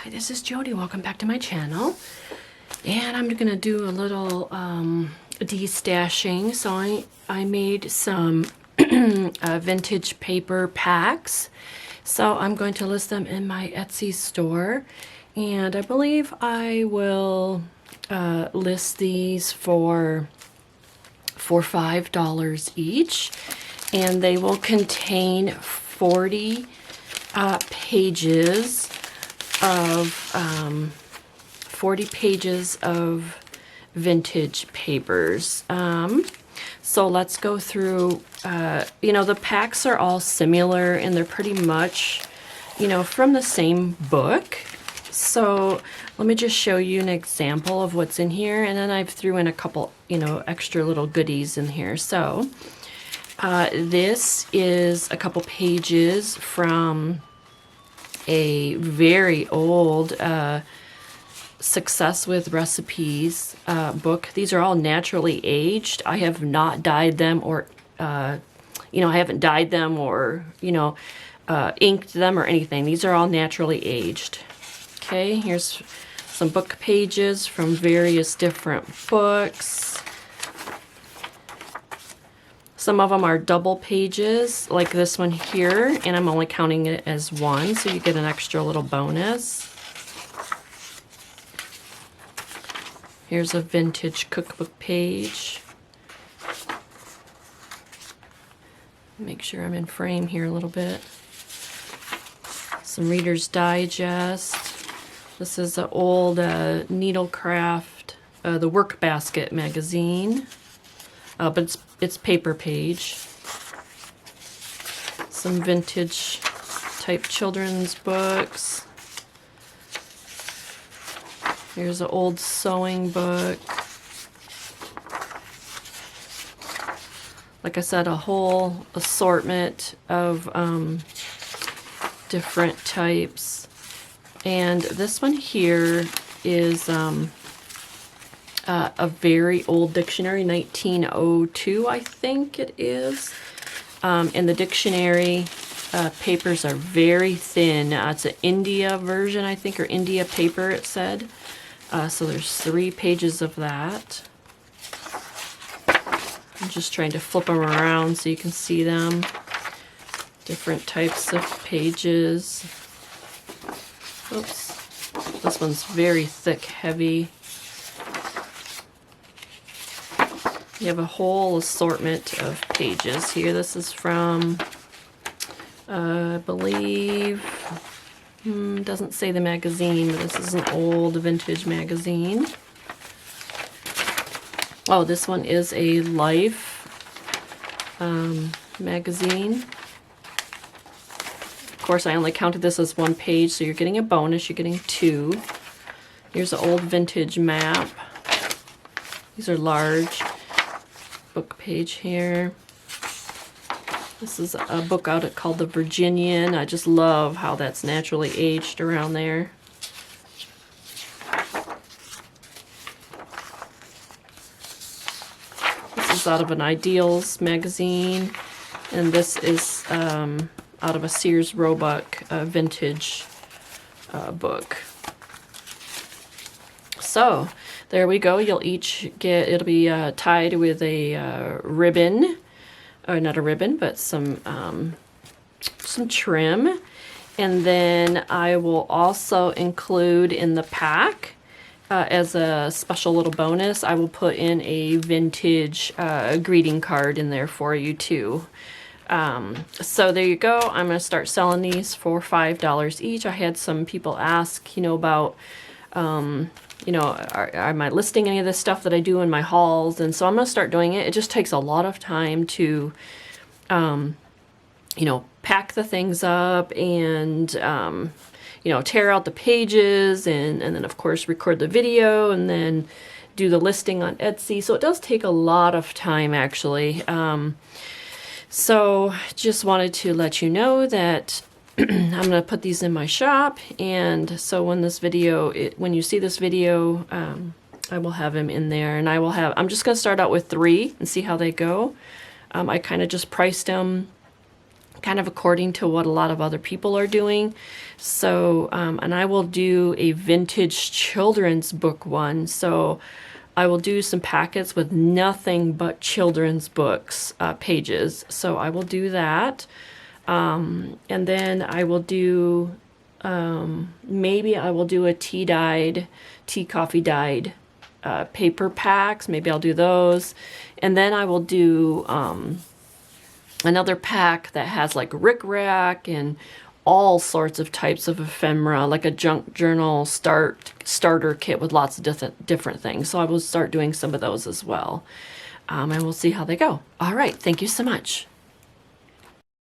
Hi, this is Jody. Welcome back to my channel. And I'm gonna do a little destashing. So I made some vintage paper packs. So I'm going to list them in my Etsy store. And I believe I will list these for $5 each. And they will contain 40 pages of 40 pages of vintage papers. So let's go through, the packs are all similar and they're pretty much, from the same book. So let me just show you an example of what's in here, and then I threw in a couple, extra little goodies in here. So this is a couple pages from a very old Success with Recipes book. These are all naturally aged. I have not dyed them or, I haven't dyed them or, inked them or anything. These are all naturally aged. Okay, here's some book pages from various different books. Some of them are double pages, like this one here, and I'm only counting it as one, so you get an extra little bonus. Here's a vintage cookbook page. Make sure I'm in frame here a little bit. Some Reader's Digest. This is an old Needlecraft, the Work Basket magazine, but it's paper page. Some vintage type children's books. Here's an old sewing book. Like I said, a whole assortment of different types. And this one here is a very old dictionary, 1902, I think it is. And the dictionary papers are very thin. It's an India version, I think, or India paper, it said. So there's 3 pages of that. I'm just trying to flip them around so you can see them. Different types of pages. Oops. This one's very thick, heavy. You have a whole assortment of pages here. This is from, I believe, doesn't say the magazine, but this is an old vintage magazine. Oh, this one is a Life magazine. Of course, I only counted this as 1 page, so you're getting a bonus. You're getting 2. Here's an old vintage map. These are large. Book page here. This is a book out called The Virginian. I just love how that's naturally aged around there. This is out of an Ideals magazine, and this is out of a Sears Roebuck vintage book. So there we go. You'll each get, it'll be tied with a ribbon, or not a ribbon, but some trim. And then I will also include in the pack, as a special little bonus, I will put in a vintage greeting card in there for you too. So there you go. I'm going to start selling these for $5 each. I had some people ask, about, am I listing any of this stuff that I do in my hauls? And so I'm going to start doing it. It just takes a lot of time to, pack the things up and, tear out the pages and then, of course, record the video and then do the listing on Etsy. So it does take a lot of time, actually. So just wanted to let you know that I'm going to put these in my shop, and so when this video, when you see this video, I will have them in there, and I'm just going to start out with 3 and see how they go. I kind of just priced them kind of according to what a lot of other people are doing. So, and I will do a vintage children's book one. So I will do some packets with nothing but children's books pages. So I will do that. And then I will do, maybe I will do a tea coffee dyed paper packs. Maybe I'll do those. And then I will do another pack that has like rickrack and all sorts of types of ephemera, like a junk journal starter kit with lots of different things. So I will start doing some of those as well. And we'll see how they go. All right. Thank you so much.